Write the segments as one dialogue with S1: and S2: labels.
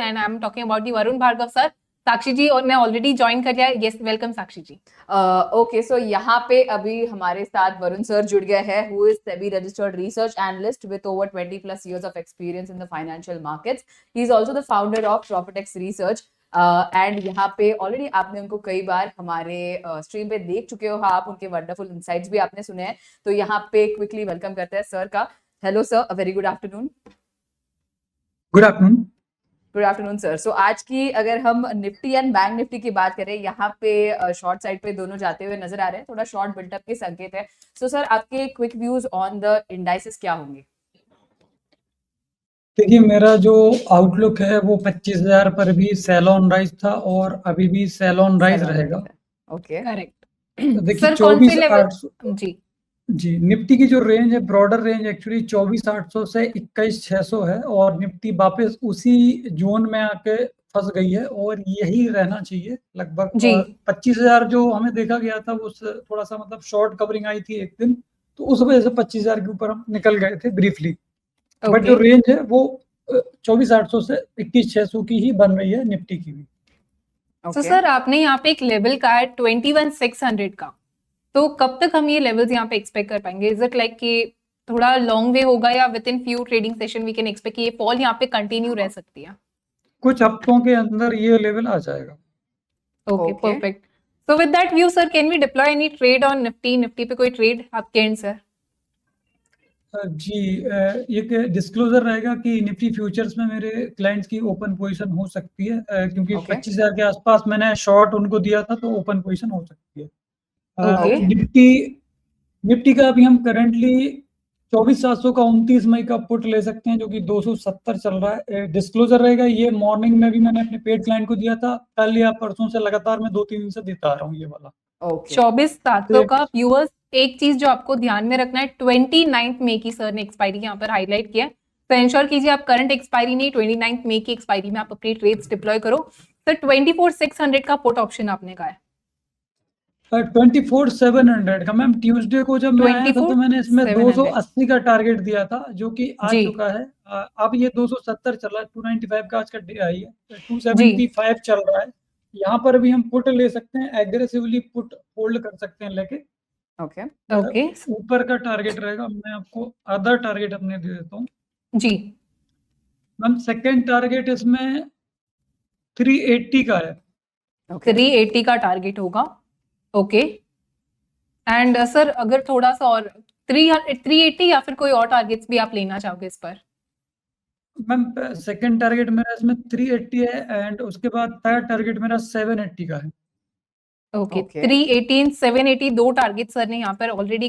S1: And I am talking about the Varun Bhargava sir. Sakshi ji और ने already join कर लिया है। Yes, welcome Sakshi ji.
S2: Okay, so यहाँ पे अभी हमारे साथ वरुण सर जुड़ गए हैं, who is SEBI registered research analyst with over 20+ years of experience in the financial markets. He is also the founder of Profitex Research. And यहाँ पे ऑलरेडी आपने उनको कई बार हमारे स्ट्रीम पे देख चुके हो आप, उनके वंडरफुल इनसाइट्स भी आपने सुने हैं। तो यहाँ पे क्विकली वेलकम करते हैं सर का। Hello sir, a very good afternoon.
S3: Good afternoon.
S2: Good afternoon sir. So आज की अगर हम निफ्टी एंड बैंक निफ्टी की बात करें, यहाँ पे शॉर्ट साइड पे दोनों जाते हुए नजर आ रहे हैं, थोड़ा शॉर्ट बिल्टअप के संकेत है। सो सर, आपके quick views on the indices क्या होंगे?
S3: देखिए, मेरा जो आउटलुक है वो 25,000 पर भी सेल ऑन राइज था और अभी भी सेल ऑन राइज रहेगा।
S2: Okay,
S1: correct.
S3: देखिए,
S1: सर कौन से लेवल?
S3: 24,800
S1: जी
S3: जी, निफ्टी की जो रेंज है, ब्रॉडर रेंज एक्चुअली 24,800 से 21,600 है और निफ्टी वापस उसी जोन में आके फंस गई है और यही रहना चाहिए लगभग।
S1: जी
S3: 25,000 जो हमें देखा गया था उससे थोड़ा सा मतलब शॉर्ट कवरिंग आई थी एक दिन, तो उस वजह से 25,000 के ऊपर हम निकल गए थे ब्रीफली। बट जो रेंज है वो 24,800 से 21,600 की ही बन रही है निफ्टी की भी।
S1: तो सर आपने यहाँ पे एक लेवल का है 21,600 का, तो कब तक हम ये लेवल्स यहाँ पे एक्सपेक्ट कर पाएंगे? इज इट लाइक कि थोड़ा लॉन्ग वे होगा या within few trading session we can expect कि ये फॉल यहाँ पे कंटिन्यू रह सकती है?
S3: कुछ हफ्तों के अंदर ये लेवल आ जाएगा।
S1: Okay, perfect. So with that view sir, can we deploy any trade on Nifty? Nifty पे कोई ट्रेड आपके एंड सर?
S3: जी, एक डिस्क्लोजर रहेगा कि निफ्टी फ्यूचर्स में मेरे क्लाइंट्स की ओपन पोजीशन हो सकती है, क्योंकि 25,000 के आसपास मैंने शॉर्ट उनको दिया था, तो ओपन पोजीशन हो सकती है। निफ्टी का अभी हम करंटली 24,700 का 29 मई का पुट ले सकते हैं, जो कि 270 चल रहा है। डिस्क्लोजर रहेगा, ये मॉर्निंग में भी मैंने अपने पेड क्लाइंट को दिया था, कल या परसों से लगातार मैं 2-3 दिन से देता आ रहा हूँ ये वाला।
S1: 24,700 का। व्यूअर्स, एक चीज जो आपको ध्यान में रखना है, 29 मई की सर ने एक्सपायरी यहाँ पर हाईलाइट किया है, तो इंश्योर कीजिए आप करंट एक्सपायरी नहीं, 29 मई की एक्सपायरी में आप अपनी ट्रेड्स डिप्लॉय करो। सर 24,600 का पुट ऑप्शन आपने कहा है?
S3: 24,700 का मैम। ट्यूसडे को जब मैं आया था तो मैंने इसमें 280 का टारगेट दिया था, जो कि आ चुका है। अब ये 270 चल रहा है, 295 का आज का डे आई है, 275 चल रहा है। यहाँ पर भी हम पुट ले सकते हैं, एग्रेसिवली पुट होल्ड कर सकते हैं लेके।
S1: ओके,
S3: ऊपर का टारगेट रहेगा, मैं आपको अदर टारगेट अपने दे देता हूँ
S1: जी
S3: मैम। सेकेंड टारगेट इसमें 380 का है।
S1: 380 का टारगेट होगा। ओके, एंड सर अगर थोड़ा सा और 380 या फिर कोई और टारगेट्स भी आप लेना चाहोगे इस पर?
S3: मैम, सेकंड टारगेट मेरा इसमें 380 है एंड उसके बाद थर्ड टारगेट मेरा 780 का है।
S1: ओके, 380 एंड 780 दो टारगेट सर ने यहाँ पर ऑलरेडी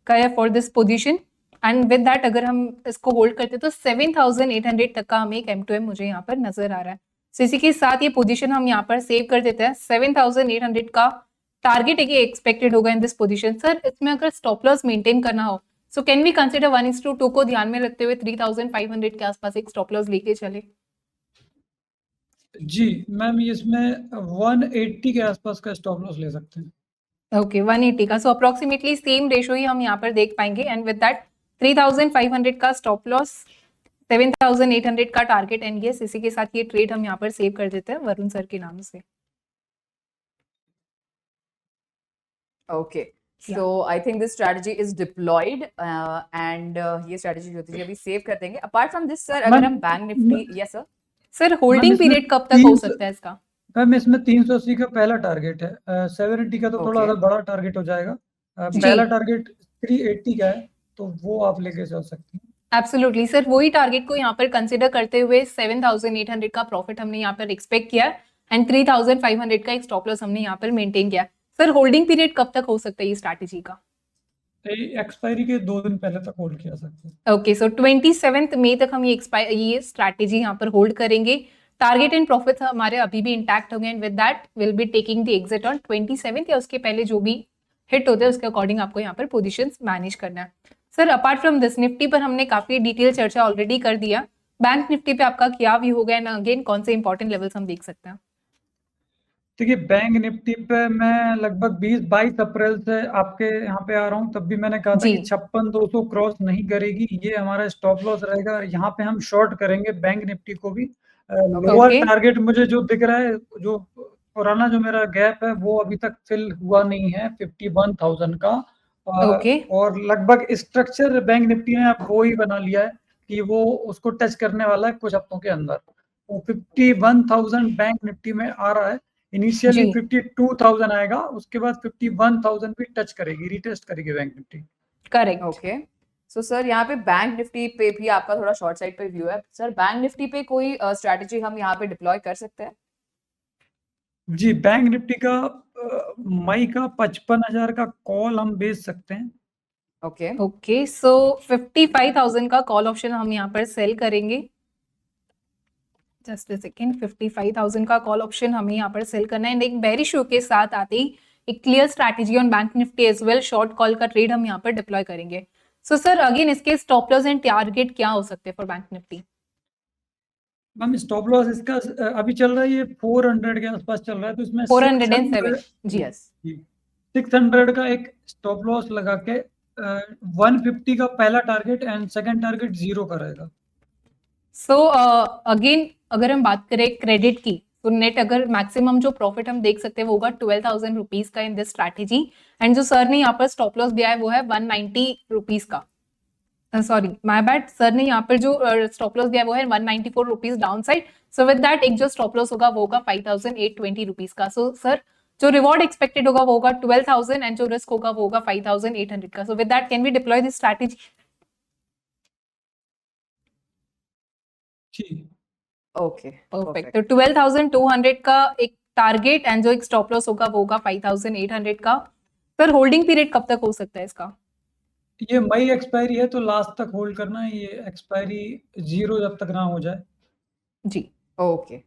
S1: का है for this position. And with that अगर हम इसको होल्ड करते तो 7,800 तक का हमें एक M2M मुझे यहाँ पर नजर आ रहा है। सो इसी के साथ ये पोजीशन हम यहाँ पर सेव कर देते हैं। 7,800 का टारगेट एक एक्सपेक्टेड होगा इन दिस पोजीशन। सर इसमें अगर स्टॉप लॉस मेंटेन करना हो, सो कैन वी कंसिडर 1:2 को ध्यान में रखते हुए 3,500 के आसपास एक स्टॉप लॉस लेके चले?
S3: जी मैम, इसमें 180 के आसपास का स्टॉप लॉस ले सकते हैं।
S1: ओके, 180 का। सो अप्रोक्सीमेटली सेम रेशो ही हम यहाँ पर देख पाएंगे। एंड विद दैट 3,500 का स्टॉप लॉस, 7,800 का टारगेट, एंड यस इसी के साथ ये ट्रेड हम यहाँ पर सेव कर देते हैं वरुण सर के नाम से।
S2: Okay, so I think this strategy is deployed and ये स्ट्रेटजी जो थी अभी सेव कर देंगे। अपार्ट फ्रॉम दिस सर, अगर हम bank Nifty, yes sir
S1: sir holding period कब तक हो सकता है इसका?
S3: मैम इसमें 380 का पहला टारगेट है, 780 का तो थोड़ा सा बड़ा टारगेट हो जाएगा। पहला टारगेट 380 का है, तो वो आप लेके चल सकते हैं।
S1: एब्सोल्युटली सर, वही टारगेट को यहाँ पर कंसिडर करते हुए 7,800 का प्रॉफिट हमने यहाँ पर एक्सपेक्ट किया एंड 3,500 का एक स्टॉप लॉस हमने यहाँ पर मेंटेन किया। सर होल्डिंग पीरियड कब तक हो सकता है ये स्ट्रैटेजी का?
S3: एक्सपायरी के 2 दिन पहले तक होल्ड किया सकते हैं।
S1: ओके, सो 27 मई तक हम ये स्ट्रैटेजी यहाँ पर होल्ड करेंगे। टारगेट एंड प्रॉफिट हमारे अभी भी इंटैक्ट होंगे and with that will be taking the exit on 27 या उसके पहले जो भी हिट होते हैं उसके अकॉर्डिंग आपको यहाँ पर पोजीशंस मैनेज करना है। Sir apart from this, Nifty पर हमने काफी डिटेल चर्चा ऑलरेडी कर दिया, बैंक निफ्टी पे आपका क्या व्यू होगा एंड अगेन कौन से इंपॉर्टेंट लेवल्स हम देख सकते हैं?
S3: देखिए बैंक निफ्टी पे मैं लगभग 20-22 अप्रैल से आपके यहाँ पे आ रहा हूँ, तब भी मैंने कहा था
S1: जी।
S3: कि 56,200 क्रॉस नहीं करेगी, ये हमारा स्टॉप लॉस रहेगा। यहाँ पे हम शॉर्ट करेंगे बैंक निफ्टी को भी। Lower
S1: okay.
S3: टारगेट मुझे जो दिख रहा है, जो पुराना जो मेरा गैप है वो अभी तक फिल हुआ नहीं है 51,000 का।
S1: ओके।
S3: और लगभग स्ट्रक्चर बैंक निफ्टी ने अब वो ही बना लिया है कि वो उसको टच करने वाला है कुछ हफ्तों के अंदर। तो 51,000 बैंक निफ्टी में आ रहा है। इनिशियली
S1: जी।
S3: 52,000 आएगा, उसके बाद 51,000 भी टच करेगी, रीटेस्ट करेगी bank Nifty.
S1: Correct.
S2: Okay. So sir यहाँ पे बैंक निफ्टी पे भी आपका थोड़ा शॉर्ट साइड पे व्यू है। सर बैंक निफ्टी पे कोई स्ट्रैटेजी हम यहाँ पे डिप्लॉय कर सकते हैं?
S3: जी, बैंक निफ्टी का मई का 55,000 का कॉल हम बेच सकते हैं।
S2: ओके।
S1: ओके, सो 55,000 का कॉल ऑप्शन हम यहाँ पर सेल करेंगे। जस्ट अ सेकेंड, 55,000 का कॉल ऑप्शन हमें यहाँ पर सेल करना है एंड एक बेरिश शो के साथ आते ही एक clear strategy on bank Nifty as well short call का ट्रेड हम यहाँ पर डिप्लॉय करेंगे। सो सर अगेन इसके स्टॉप लॉस एंड टारगेट क्या हो सकते हैं for bank Nifty?
S3: Ma'am stop loss इसका अभी चल रहा है, ये 400 के आसपास चल रहा है, तो इसमें
S1: 407। जी।
S2: यस।
S3: 600 का एक स्टॉप लॉस लगा के 150 का पहला टारगेट एंड सेकंड टारगेट 0 का रहेगा।
S1: सो अगेन अगर हम बात करें क्रेडिट की, तो नेट अगर मैक्सिमम जो प्रॉफिट हम देख सकते हैं वो होगा 12,000 रुपीज का इन दिस स्ट्रैटेजी एंड जो सर ने यहाँ पर स्टॉप लॉस दिया है वो है 190 रुपीज का। सॉरी माय बैड, सर ने यहाँ पर जो स्टॉप लॉस दिया है वो है 194 rupees down side. So with that एक जो स्टॉप लॉस होगा वो होगा 5,820 रुपीज का। सो सर जो रिवॉर्ड एक्सपेक्टेड होगा वो होगा 12,000 एंड जो रिस्क होगा वो होगा 5,800 का। So with that can we deploy this strategy?
S3: जी,
S2: ओके।
S1: परफेक्ट। तो 12,200 का एक टारगेट एंड जो एक स्टॉप लॉस होगा वो होगा 5,800 का। सर होल्डिंग पीरियड कब तक हो सकता है इसका?
S3: ये मई एक्सपायरी है तो लास्ट तक होल्ड करना है, ये एक्सपायरी 0 जब तक ना हो जाए।
S1: जी।
S2: Okay.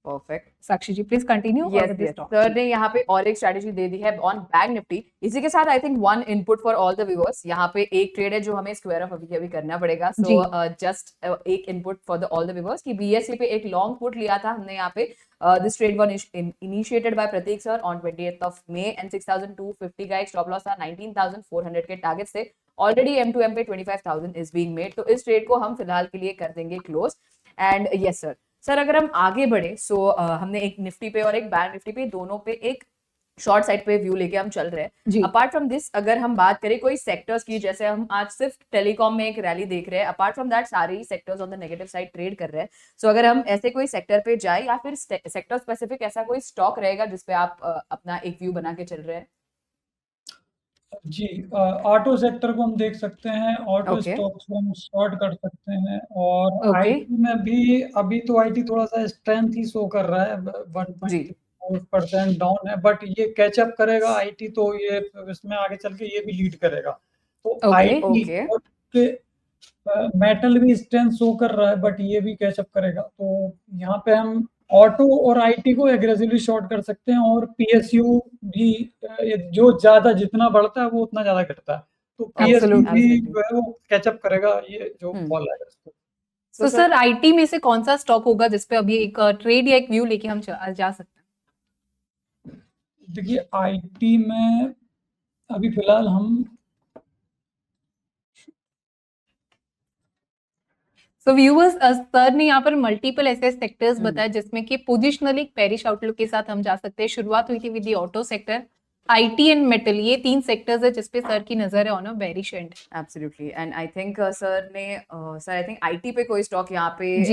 S2: Perfect.
S1: Sakshi ji please continue
S2: yes
S1: with this
S2: yes
S1: talk.
S2: Sir ने यहाँ पे और एक स्ट्रैटेजी दे दी है ऑन बैंक निफ्टी। इसी के साथ I think one input for all the viewers, यहाँ पे एक ट्रेड है जो हमें स्क्वायर ऑफ अभी करना पड़ेगा। सो जस्ट एक input for the all the viewers कि बीएससी पे एक लॉन्ग पुट लिया था हमने यहाँ पे। This trade one initiated by Prateek sir on 28th of May and 6,250 का एक स्टॉप लॉस था, 19,400 के टारगेट से ऑलरेडी M2M पे 25,000 इज बीइंग मेड। तो इस ट्रेड को हम फिलहाल के लिए कर देंगे क्लोज। एंड यस सर अगर हम आगे बढ़े, सो हमने एक निफ्टी पे और एक बैंक निफ्टी पे दोनों पे एक शॉर्ट साइड पे व्यू लेके हम चल रहे हैं। अपार्ट फ्रॉम दिस अगर हम बात करें कोई सेक्टर्स की, जैसे हम आज सिर्फ टेलीकॉम में एक रैली देख रहे हैं, अपार्ट फ्रॉम दैट सारे ही sectors on the negative side trade कर रहे हैं। सो अगर हम ऐसे कोई सेक्टर पे जाए या फिर सेक्टर स्पेसिफिक ऐसा कोई स्टॉक रहेगा जिसपे आप अपना एक व्यू बना के चल रहे हैं?
S3: जी, ऑटो सेक्टर को हम देख सकते हैं, ऑटो
S2: Okay.
S3: स्टॉक्स को हम शॉर्ट कर सकते हैं और
S1: Okay.
S3: आईटी में भी अभी तो आईटी थोड़ा सा स्ट्रेंथ ही शो कर रहा है, 1.4% डाउन है, बट ये कैचअप करेगा आईटी, तो ये इसमें आगे चल के ये भी लीड करेगा। तो
S1: Okay.
S3: आईटी और मेटल भी स्ट्रेंथ शो कर रहा है, बट ये भी कैचअप करेगा। तो यहाँ पे हम ऑटो और आईटी को एग्रेसिवली शॉर्ट कर सकते हैं और पीएसयू भी जो ज्यादा जितना बढ़ता है वो उतना ज्यादा घटता है, तो पीएसयू भी जो है वो कैचअप करेगा ये जो फॉल आएगा इसको।
S1: तो सर आईटी में से कौन सा स्टॉक होगा जिसपे अभी एक ट्रेड या एक व्यू लेके हम जा सकते हैं?
S3: देखिए आईटी में अभी फिलहाल हम
S1: सो व्यूअर्स सर ने यहाँ पर मल्टीपल ऐसे सेक्टर्स बताए जिसमें कि पोजिशनली एक पेरिश आउटलुक के साथ हम जा सकते हैं। शुरुआत हुई थी with the auto sector, IT and metal, ये 3 सेक्टर्स है जिसपे सर की नजर है on a bearish and.
S2: Absolutely. And I think sir I think IT पे कोई स्टॉक यहाँ पे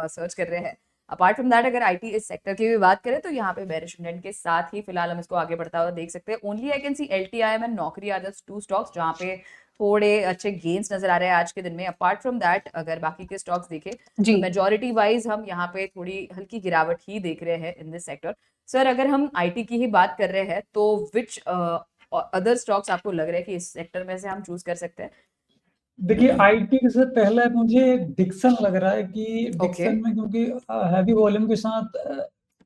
S2: सर्च कर रहे हैं। अपार्ट फ्रॉम दैट अगर आईटी इस सेक्टर की भी बात करें तो यहाँ पे बेरिश ट्रेंड के साथ ही फिलहाल हम इसको आगे बढ़ता हुआ देख सकते हैं। Only I can see एलटीआईएम and नौकरी आर जस्ट 2 स्टॉक्स जहाँ पे थोड़े अच्छे गेन्स नजर आ रहे हैं आज के दिन में। अपार्ट फ्रॉम दैट अगर बाकी के स्टॉक्स देखें तो मेजॉरिटी वाइज हम यहाँ पे थोड़ी हल्की गिरावट ही देख रहे हैं इन दिस सेक्टर। सर अगर हम आईटी की ही बात कर रहे हैं तो विच अदर स्टॉक्स आपको लग रहा है कि इस सेक्टर में से हम चूज कर सकते हैं?
S3: देखिए आईटी से पहले मुझे डिक्सन लग रहा है कि डिक्सन में, क्योंकि हैवी वॉल्यूम के साथ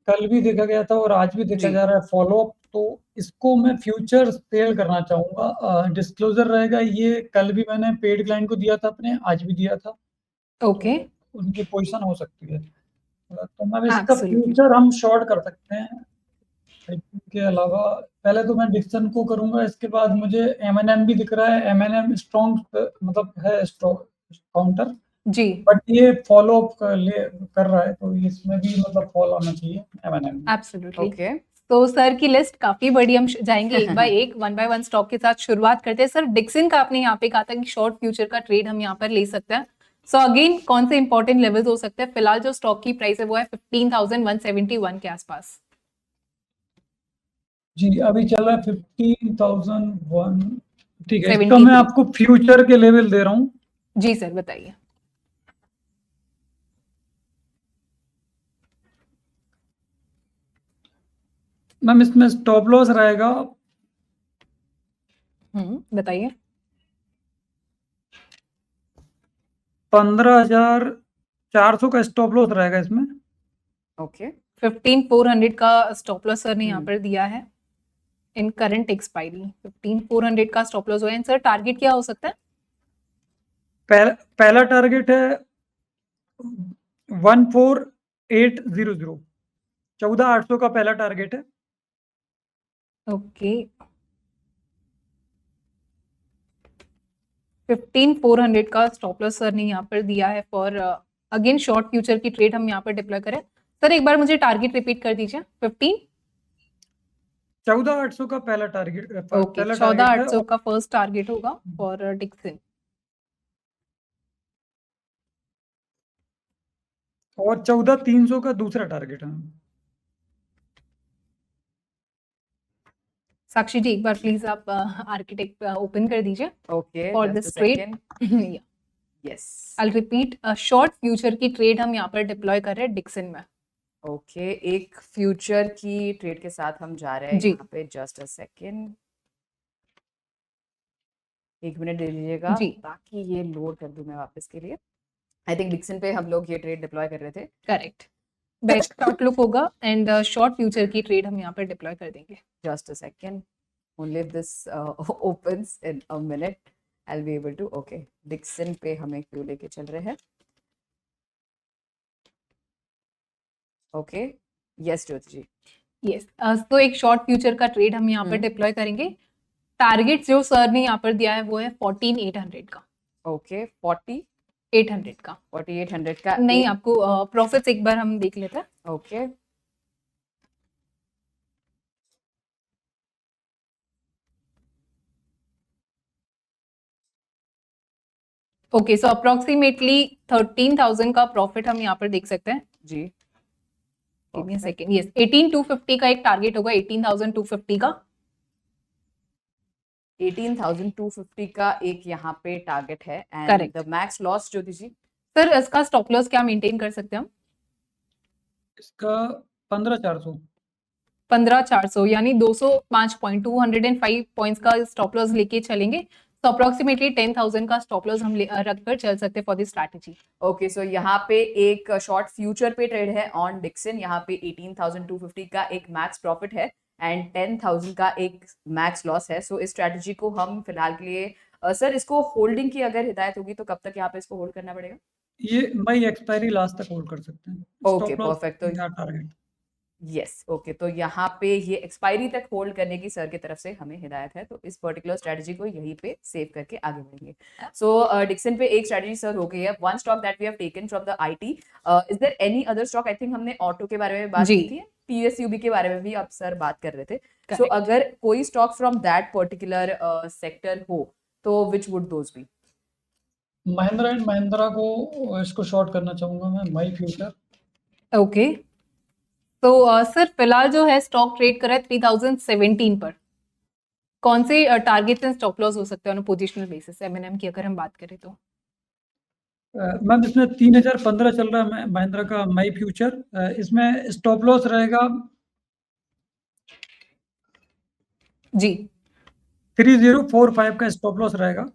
S3: कल भी देखा गया था और आज भी देखा जा रहा है फॉलोअप, तो इसको मैं फ्यूचर सेल करना चाहूंगा। डिस्क्लोजर रहेगा, ये कल भी मैंने पेड क्लाइंट को दिया था अपने, आज भी दिया था।
S1: ओके।
S3: तो उनकी पोजीशन हो सकती है, तो मैं इसका फ्यूचर हम शॉर्ट कर सकते हैं। के अलावा पहले तो मैं डिक्सन को करूंगा, इसके बाद मुझे M&M भी दिख रहा है। M&M स्ट्रॉन्ग मतलब है स्ट्रॉन्ग काउंटर,
S1: जी
S3: बट ये फॉलो अप कर रहा है, तो इसमें भी मतलब फॉलो आना चाहिए M&M में।
S1: एब्सोल्युटली।
S2: ओके
S1: तो सर की लिस्ट काफी बड़ी, हम जाएंगे एक बाय एक, वन बाय वन स्टॉक के साथ शुरुआत करते हैं। सर डिक्सन का आपने यहाँ पे कहा था कि शॉर्ट फ्यूचर का ट्रेड हम यहाँ पर ले सकते हैं। सो अगेन कौन से इंपॉर्टेंट लेवल्स हो सकते हैं? फिलहाल जो स्टॉक की प्राइस है वो है 15,171 के आसपास।
S3: जी अभी चल रहा है 15,001। ठीक है, इसका
S1: 73।
S3: मैं आपको फ्यूचर के लेवल दे रहा हूँ।
S1: जी सर बताइए।
S3: मैम इसमें स्टॉप लॉस रहेगा
S1: बताइए।
S3: 15,400 का स्टॉप लॉस रहेगा इसमें।
S2: ओके
S1: 15,400 का स्टॉप लॉस सर ने यहाँ
S2: हम्म।
S1: पर दिया है इन करंट एक्सपायरी। 15,400 का स्टॉप लॉस हुआ है। सर टारगेट क्या हो सकता है?
S3: पहला टारगेट है 14,800, 14,800 का पहला टारगेट है।
S1: ओके 15,400 का स्टॉप लॉस सर ने यहाँ पर दिया है फॉर अगेन शॉर्ट फ्यूचर की ट्रेड हम यहाँ पर डिप्लॉय करें। सर एक बार मुझे टारगेट रिपीट कर दीजिए।
S3: 14,800 का पहला टारगेट
S1: ओके
S3: पहला
S1: 14,800
S3: टारगेट
S1: का फर्स्ट टारगेट होगा फॉर डिक्सन।
S3: है और 14,300 का दूसरा टारगेट है।
S1: साक्षी जी एक बार प्लीज आप आर्किटेक्ट ओपन कर दीजिए
S2: okay
S1: for this trade.
S2: Yes
S1: I repeat, short future की ट्रेड हम यहाँ पर डिप्लॉय कर रहे हैं डिक्सन में।
S2: ओके एक फ्यूचर की ट्रेड के साथ हम जा रहे हैं
S1: जी।
S2: यहाँ पे। जस्ट अ सेकेंड, 1 मिनट दे लीजिएगा
S1: जी।
S2: ताकि ये लोड कर दूं मैं वापस के लिए। आई थिंक डिक्सन पे हम लोग ये ट्रेड डिप्लॉय कर रहे थे।
S1: करेक्ट, बेस्ट आउटलुक होगा एंड शॉर्ट फ्यूचर की ट्रेड हम यहाँ पर डिप्लॉय कर देंगे।
S2: Just a second. Only if this opens in a minute, I'll be able to. Okay, Dixon पे हमें क्यों लेके चल रहे हैं? Okay, yes ज्योति जी।
S1: यस तो एक शॉर्ट फ्यूचर का ट्रेड हम यहाँ पर डिप्लॉय करेंगे। टारगेट जो सर ने यहाँ पर दिया है वो है 14,800 का।
S2: ओके 40
S1: 800 का
S2: 4800 का
S1: नहीं, आपको प्रॉफिट्स एक बार हम देख लेते हैं।
S2: ओके
S1: ओके सो अप्रोक्सीमेटली 13,000 का प्रॉफिट हम यहाँ पर देख सकते हैं।
S2: जी
S1: give me a second. Yes 18,250 का एक टारगेट होगा। 18,250 का
S2: 18,250 का एक यहाँ पे टारगेट है and
S1: Correct.
S2: The max loss Jyoti ji.
S1: Sir इसका स्टॉप लॉस क्या मेंटेन कर सकते हैं हम?
S3: इसका 15,400।
S1: 15,400 यानी 205 पॉइंट 205 पॉइंट्स का स्टॉप लॉस लेके चलेंगे। तो अप्रोक्सीमेटली 10,000 का स्टॉप लॉस हम रखकर चल सकते हैं for this strategy.
S2: Okay so यहाँ पे एक शॉर्ट फ्यूचर पे ट्रेड है ऑन डिक्सन। यहाँ पे 18,250 का एक मैक्स प्रॉफिट है एंड 10,000 का एक मैक्स लॉस है। सो इस स्ट्रैटेजी को हम फिलहाल के लिए सर इसको होल्डिंग की अगर हिदायत होगी तो कब तक यहाँ पे इसको होल्ड करना पड़ेगा?
S3: ये मई एक्सपायरी लास्ट तक होल्ड कर सकते हैं।
S2: Okay perfect. तो
S3: टारगेट
S2: यस ओके तो यहाँ पे ये एक्सपायरी तक होल्ड करने की सर की तरफ से हमें हिदायत है। तो इस पर्टिकुलर स्ट्रेटजी को यहीं पे सेव करके आगे बढ़ेंगे। सो डिक्सन पे एक स्ट्रेटजी सर हो गई है। One stock that we have taken from the IT. Is there any other stock? I think हमने ऑटो के बारे में बात
S1: जी।
S2: की थी, पीएसयूबी के बारे में भी आप सर बात कर रहे थे। सो
S1: Correct.
S2: अगर कोई stock from that particular sector हो तो which would those be?
S3: Mahindra and Mahindra को इसको शॉर्ट करना चाहूंगा मैं, माई फ्यूचर।
S1: ओके तो सर फिलहाल जो है स्टॉक ट्रेड कर रहा है 3017 पर। कौन से टारगेट्स एंड स्टॉप लॉस हो सकते हैं ऑन पोजिशनल बेसिस M&M की अगर हम बात करें तो?
S3: मैम इसमें 3,015 चल रहा है महिंद्रा का माई फ्यूचर। इसमें स्टॉप लॉस रहेगा
S1: जी
S3: 3045 का स्टॉप लॉस रहेगा।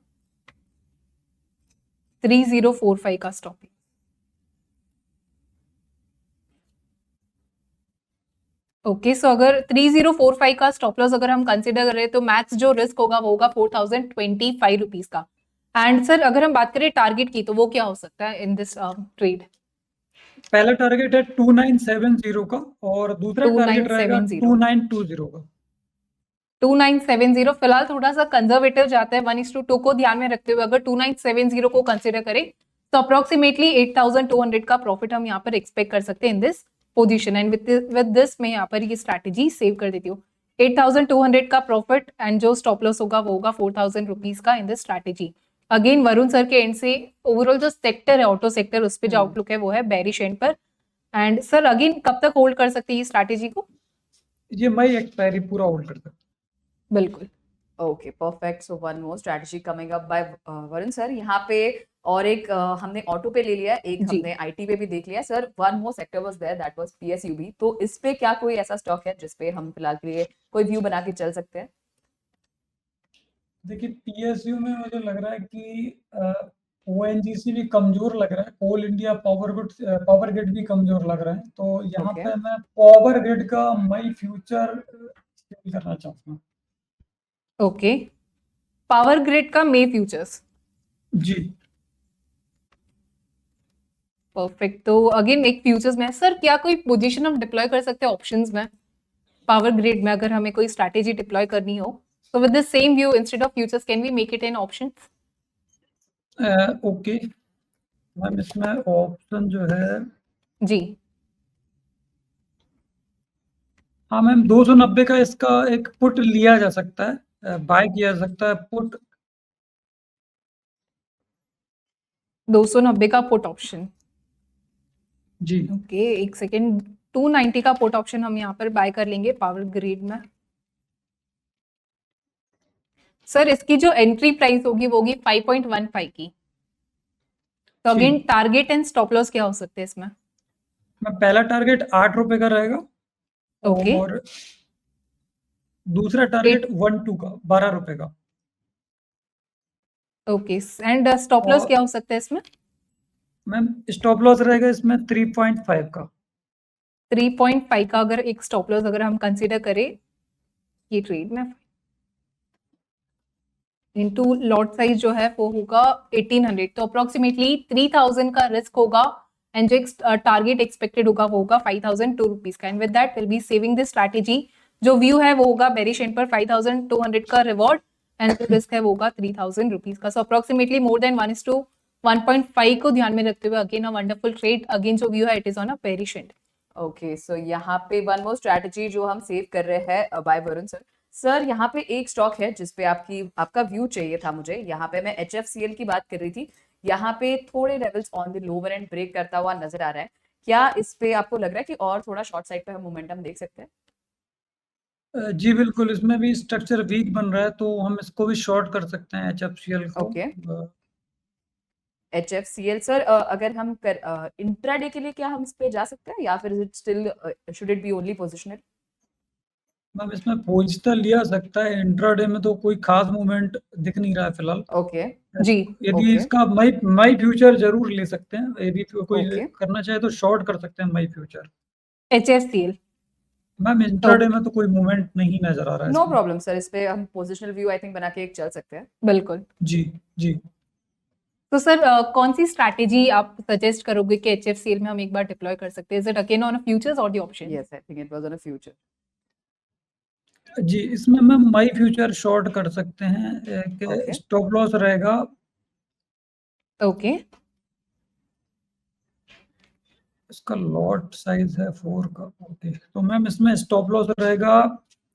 S1: 3045 का स्टॉप। ओके सो अगर 3045 का स्टॉप लॉस अगर हम कंसिडर करें तो मैक्स जो रिस्क होगा वो होगा 4,025 रुपीज का। एंड सर अगर हम बात करें टारगेट की तो वो क्या हो सकता है इन दिस ट्रेड?
S3: पहला टारगेट है 2970 का और दूसरा टारगेट रहेगा
S1: 2970
S3: 2920 का।
S1: 2970 फिलहाल थोड़ा सा कंजर्वेटिव जाता है 1:2 को ध्यान में रखते हुए अगर 2970 को कंसिडर करें तो अप्रोक्सीमेटली 8200 का प्रॉफिट हम यहाँ पर एक्सपेक्ट कर सकते हैं in this position and with this मैं यहाँ पर ये स्ट्रैटेजी सेव कर देती हूँ 8200 का प्रॉफिट एंड जो स्टॉप लॉस होगा वो होगा 4000 रुपीज का in this strategy. Again Varun sir के एंड से ओवरऑल जो सेक्टर है ऑटो सेक्टर उस पर जो आउटलुक है वो है बेरिश एंड पर। एंड सर अगेन कब तक होल्ड कर सकते हैं ये स्ट्रैटेजी को?
S3: ये मई एक्सपायरी पूरा होल्ड करता है।
S1: बिल्कुल।
S2: Okay perfect. So one more strategy coming up bye Varun sir. यहाँ पे और एक हमने ऑटो पे ले लिया, एक
S1: जी।
S2: हमने आईटी पे भी देख लिया sir. One more sector was there that was PSUB. तो इस पे क्या कोई ऐसा स्टॉक है जिस पे हम फिलहाल के लिए कोई व्यू बना के चल सकते हैं?
S3: देखिए पीएसयू में मुझे लग रहा है कि ओएनजीसी भी कमजोर लग रहा है, कोल इंडिया पावर ग्रिड भी कमजोर लग रहा है, तो यहाँ
S2: Okay.
S3: पे मैं पावर ग्रिड का मई फ्यूचर सेल करना चाहता हूँ।
S1: ओके पावर ग्रिड का मे फ्यूचर्स।
S3: जी
S1: परफेक्ट। तो अगेन एक फ्यूचर्स में सर क्या कोई पोजीशन हम डिप्लॉय कर सकते हैं ऑप्शंस में पावर ग्रिड में अगर हमें कोई स्ट्रैटेजी डिप्लॉय करनी हो तो with the same view instead of futures can we make it in options?
S3: Okay ma'am, इसमें ऑप्शन जो है,
S1: जी
S3: हाँ मैम 290 का इसका एक पुट लिया जा सकता है, बाय किया जा सकता है पुट।
S1: 290 का पुट ऑप्शन।
S3: जी
S1: ओके एक सेकेंड 290 का पुट ऑप्शन हम यहाँ पर बाय कर लेंगे पावर ग्रिड में। सर इसकी जो एंट्री प्राइस होगी वो होगी 5.15 की। तो
S3: जी।
S1: Again target and stop loss क्या हो सकते हैं इसमें?
S3: मैम पहला टारगेट 8 रुपए का रहेगा
S1: ओके
S3: और दूसरा टारगेट 12 का 12 रुपए का।
S1: ओके एंड स्टॉप लॉस
S3: और-
S1: क्या हो सकता है इसमें?
S3: मैम स्टॉप लॉस रहेगा इसमें 3.5 का।
S1: 3.5 का अगर एक स्टॉप लॉस अगर हम कंसीडर करें ये ट्रेड में इनटू लॉट साइज जो है वो होगा 1800 तो अप्रोक्सीमेटली 3000 का रिस्क होगा एंड जो टारगेट एक्सपेक्टेड होगा वो होगा 5002 रुपीज का and with that will be saving this strategy. जो व्यू है वो होगा बेरिश एंड पर 5200 का रिवॉर्ड एंड जो रिस्क है वो होगा 3000 रुपीज का। सो अप्रोक्सीमेटली मोर देन 1:1.5 को ध्यान में रखते हुए again a wonderful trade. Again जो व्यू है it is on a bearish and.
S2: Okay so यहाँ पे वन मोर स्ट्रैटेजी जो हम सेव कर रहे हैं बाय वरुण सर। सर यहाँ पे एक स्टॉक है जिसपे आपका व्यू चाहिए था मुझे। यहाँ पे मैं HFCL की बात कर रही थी। यहाँ पे थोड़े levels on the lower end break करता हुआ नजर आ रहा है। क्या इस पे आपको लग रहा है कि और थोड़ा शॉर्ट साइड पे हम मोमेंटम देख सकते हैं?
S3: जी बिल्कुल, इसमें भी स्ट्रक्चर वीक बन रहा है तो हम इसको भी शॉर्ट कर सकते हैं HFCL को।
S2: Okay.
S3: अ,
S2: HFCL सर अगर हम इंट्राडे के लिए क्या हम इस पे जा सकते हैं या फिर should it be only positional?
S3: Ma'am इसमें पोजिशनल लिया सकता है, इंट्राडे में तो कोई खास मूवमेंट दिख नहीं रहा है फिलहाल।
S2: ओके
S1: जी
S3: यदि
S2: Okay.
S3: इसका मई फ्यूचर जरूर ले सकते हैं, यदि कोई
S2: Okay.
S3: करना चाहे तो शॉर्ट कर सकते हैं मई फ्यूचर।
S1: HFCL।
S3: मैम इंट्राडे में तो कोई मूवमेंट नहीं नजर आ रहा है
S2: नो
S3: इसमें।
S2: प्रॉब्लम सर, इस पे हम पोजिशनल व्यू आई थिंक बना के एक चल सकते हैं।
S1: बिल्कुल।
S3: जी जी
S1: तो सर कौन सी स्ट्रैटेजी आप सजेस्ट करोगे कि HFCL में हम एक बार डिप्लॉय कर सकते हैं? Is it again on futures और the option?
S2: Yes I think it was on a future.
S3: जी, इसमें मैम मई फ्यूचर शॉर्ट कर सकते हैं।
S2: Okay.
S3: स्टॉप लॉस रहेगा,
S1: ओके
S3: इसका लॉट साइज है 4 का। ओके तो मैम इसमें स्टॉप लॉस रहेगा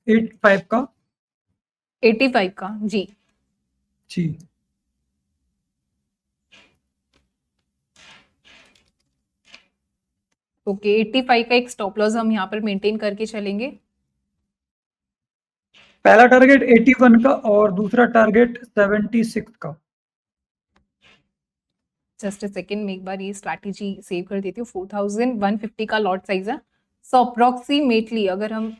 S3: 85 का।
S1: 85 का जी।
S3: जी
S1: ओके 85 का एक स्टॉप लॉस हम यहाँ पर मेंटेन करके चलेंगे।
S3: पहला टारगेट 81 का और दूसरा टारगेट 76 का।
S1: जस्ट अ सेकंड में एक बार ये स्ट्रैटेजी सेव कर देती हूँ। 4150 का लॉट साइज है। सो अप्रोक्सीमेटली अगर हम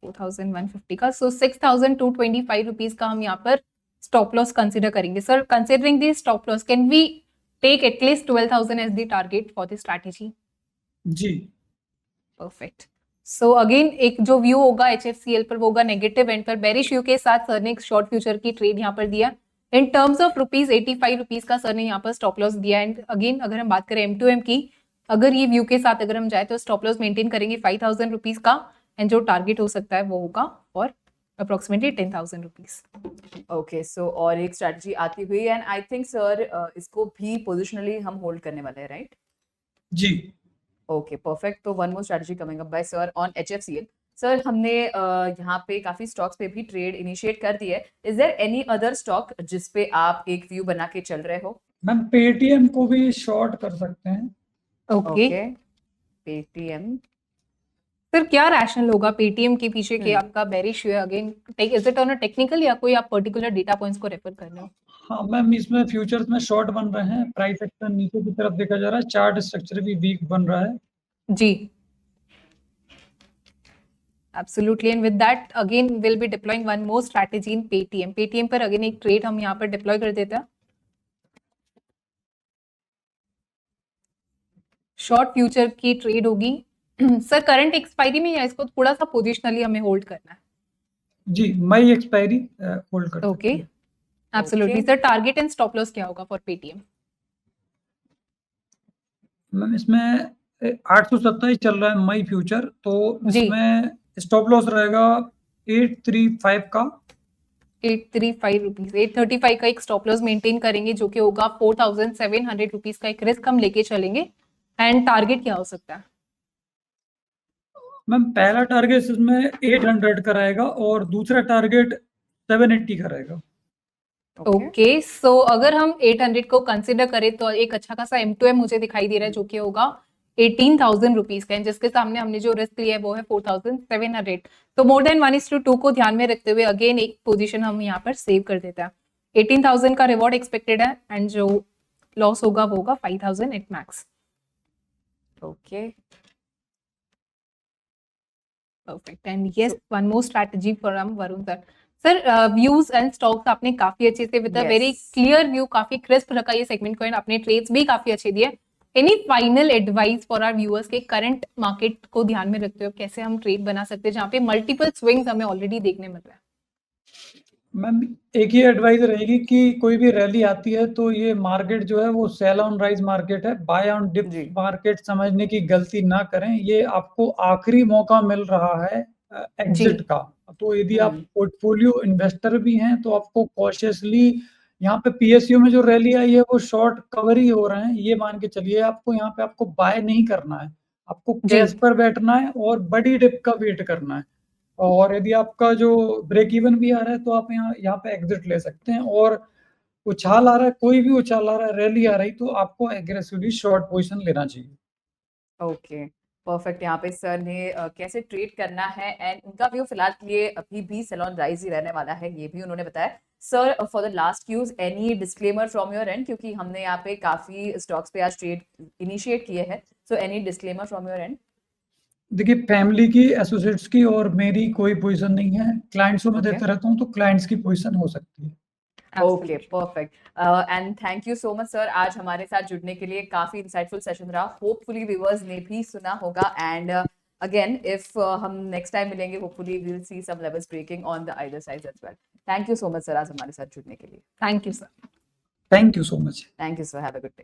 S1: 4150 का सो 6225 रुपीज का हम यहाँ पर स्टॉप लॉस कंसिडर करेंगे। Sir considering the stop loss can we take at least 12,000 as the target for this strategy?
S3: जी
S1: परफेक्ट। सो अगेन एक जो व्यू होगा HFCL पर वो होगा नेगेटिव एंड पर बेरिश व्यू के साथ सर ने एक शॉर्ट फ्यूचर की ट्रेड यहाँ पर दिया in terms of rupees 85 rupees का सर ने यहाँ पर स्टॉप लॉस दिया। एंड अगेन अगर हम बात करें M2M की, अगर ये व्यू के साथ अगर हम जाए तो स्टॉप लॉस मेंटेन करेंगे 5000 रुपीज का, एंड जो टारगेट हो सकता है वो होगा फॉर अप्रोक्सीमेटली 10,000 रुपीज।
S2: ओके, सो और एक स्ट्रेटजी आती हुई, एंड आई थिंक सर इसको भी पोजिशनली हम होल्ड करने वाले हैं, राइट?
S3: जी।
S2: Okay, perfect. तो one more strategy coming up by sir on HFCL। Sir हमने यहाँ पे काफी स्टॉक्स पे भी ट्रेड इनिशिएट कर दी है। Is there any other stock जिस पे आप एक व्यू बना के चल रहे हो?
S3: मैम पेटीएम को भी शॉर्ट कर सकते हैं।
S1: Okay
S2: Paytm.
S1: सर क्या रैशनल होगा पेटीएम के पीछे के आपका बेरिश हुआ? Again is it on a technical या कोई आप पर्टिकुलर डेटा पॉइंट्स को रेफर कर रहे हो?
S3: हाँ मैम, इसमें फ्यूचर्स में शॉर्ट बन रहे हैं, प्राइस एक्शन नीचे की तरफ देखा जा रहा है, चार्ट स्ट्रक्चर भी वीक बन रहा है।
S1: जी, absolutely. And with that again will be deploying one more strategy in Paytm. Paytm पर अगेन एक ट्रेड हम यहाँ पर डिप्लॉय कर देते हैं। शॉर्ट फ्यूचर की ट्रेड होगी सर करंट एक्सपायरी में, या इसको थोड़ा सा पोजिशनली हमें होल्ड करना है?
S3: जी, मई एक्सपायरी होल्ड कर
S1: ओके,
S3: सकते हैं।
S1: Absolutely. Sir target and stop loss क्या होगा फॉर पेटीएम?
S3: मैम इसमें 827 चल रहा है मई फ्यूचर, तो
S1: जी।
S3: इसमें स्टॉप लॉस रहेगा 835 का।
S1: 835 रुपीज, 835 का एक स्टॉप लॉस मेंटेन करेंगे जो कि होगा 4700 रुपीज का एक रिस्क हम लेके चलेंगे। एंड टारगेट क्या हो सकता है?
S3: मैम पहला टारगेट इसमें 800 का रहेगा और दूसरा टारगेट 780 का रहेगा।
S1: ओके, सो अगर हम 800 को कंसिडर करें तो एक अच्छा खासा M2M मुझे दिखाई दे रहा है जो कि होगा 18,000 रुपीज का, जिसके सामने हमने जो रिस्क लिया है वो है 4,700। तो मोर देन 1:2 को ध्यान में रखते हुए अगेन एक पोजीशन हम यहाँ पर सेव कर देते हैं। 18,000 का रिवॉर्ड एक्सपेक्टेड है एंड जो लॉस होगा वो होगा 5,000 at max.
S2: Okay,
S1: perfect. And yes, one more strategy from Varun sir. Sir views and stocks आपने काफी अच्छे से with a very clear view, काफी क्रिस्प रखा ये सेगमेंट को, एंड अपने ट्रेड्स भी काफी अच्छे दिए। Any final advice for our viewers के करंट मार्केट को ध्यान में रखते हुए कैसे हम ट्रेड बना सकते हैं जहाँ पे मल्टीपल स्विंग्स हमें ऑलरेडी देखने मिल रहा है?
S3: मैम एक ही एडवाइस रहेगी कि कोई भी रैली आती है तो ये मार्केट जो है वो सेल ऑन राइज मार्केट है, बाय ऑन डिप मार्केट समझने की गलती ना करें। ये आपको आखिरी मौका मिल रहा है एग्जिट का। तो यदि आप पोर्टफोलियो इन्वेस्टर भी हैं तो आपको कॉशियसली, यहाँ पे PSU में जो रैली आई है वो शॉर्ट कवर ही हो रहे हैं, ये मान के चलिए। आपको यहाँ पे आपको बाय नहीं करना है, आपको कैश पर बैठना है और बड़ी डिप का वेट करना है। और यदि आपका जो ब्रेक इवन भी आ रहा है तो आप यहाँ पे एग्जिट ले सकते हैं। और उछाल आ रहा है, कोई भी उछाल आ रहा है, रैली आ रही, तो आपको एग्रेसिवली शॉर्ट पोजीशन लेना चाहिए।
S2: Okay, perfect. यहाँ पे सर ने कैसे ट्रेड करना है एंड उनका व्यू फिलहाल के लिए अभी भी सेल ऑन राइज ही रहने वाला है, ये भी उन्होंने बताया। Sir for the last cues any disclaimer from your end, क्योंकि हमने यहाँ पे काफी स्टॉक्स पे आज ट्रेड इनिशिएट किए हैं, so any disclaimer from your and?
S3: देखिए, फैमिली की, एसोसिएट्स की और मेरी कोई पोजीशन नहीं है। क्लाइंट्स को मैं देता रहता हूँ, तो क्लाइंट्स की पोजीशन हो सकती है।
S2: Okay, perfect. And thank you so much sir, आज हमारे साथ जुड़ने के लिए। काफी इंसाइटफुल सेशन रहा, होपफुली व्यूअर्स ने भी सुना होगा। एंड अगेन इफ हम नेक्स्ट टाइम मिलेंगे, hopefully we will see some levels breaking on the other side as well. Thank you so much sir आज हमारे साथ जुड़ने के लिए।
S1: Thank you sir.
S3: Thank you so much.
S2: Thank you sir, have a good day.